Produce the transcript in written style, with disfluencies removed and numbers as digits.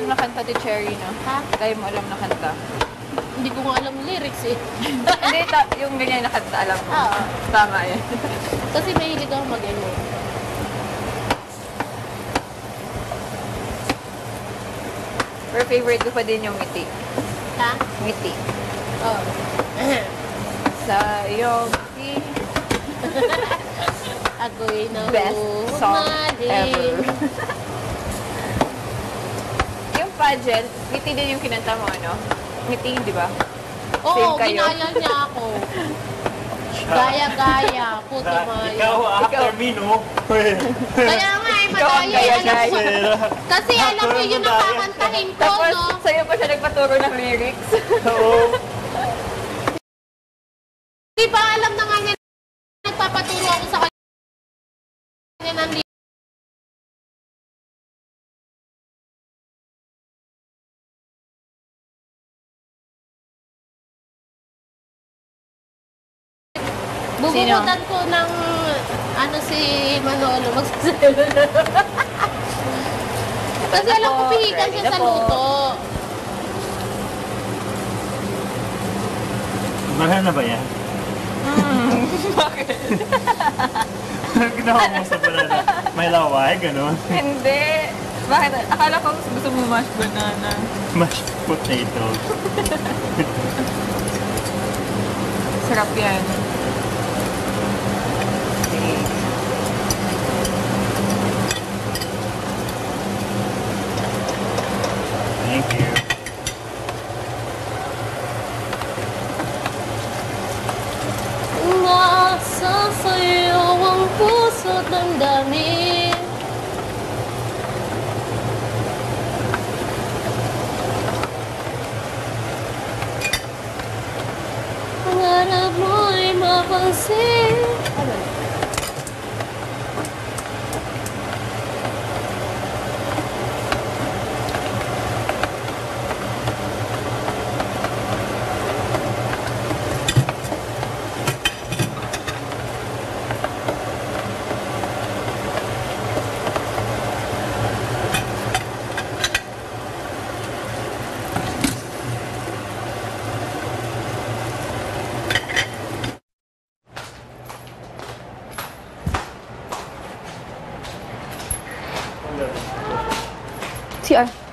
alam na kanta ni Cherry, no? Ha? Tayo mo alam na kanta. Hindi ko nga alam lyrics eh. Hindi, yung ganyan na kanta, alam mo. Oo. Tama yan. Kasi mahilig ako mag-emo. Pero favorite ko pa din yung ngiti. Ha? Ngiti. Oo. Sa iyong ngiti. Ako'y Best song ever. nahumaling. Yung pageant, ngiti din yung kinanta mo, ano? Ngiti, di ba? Oo, Same kayo. ginaya niya ako. Gaya-gaya, puto mayo. Ikaw after me, no? Kaya nga eh, Ikaw ang madaya. Alam ko, gaya-gaya. kasi alam ko yung nakakantahin ko, Tapos, no? sa'yo pa siya nagpaturo ng lyrics. Oo. Di ba alam na nga niya, nagpapaturo ako sa kanya ng lyrics. Bubukutan ko ng ano si Manolo magsasabi. Kasi alam ko pihikan siya sa luto. Mahal na ba yan? Bakit? Ginawa mo sa banana. May laway, gano'n. Hindi. Bakit? Akala ko gusto mo mashed banana. Mashed potato. Sarap yan. Okay. Thank you. Nasa sa'yo ang puso't damdamin. Pangarap mo'y mapansin. CR.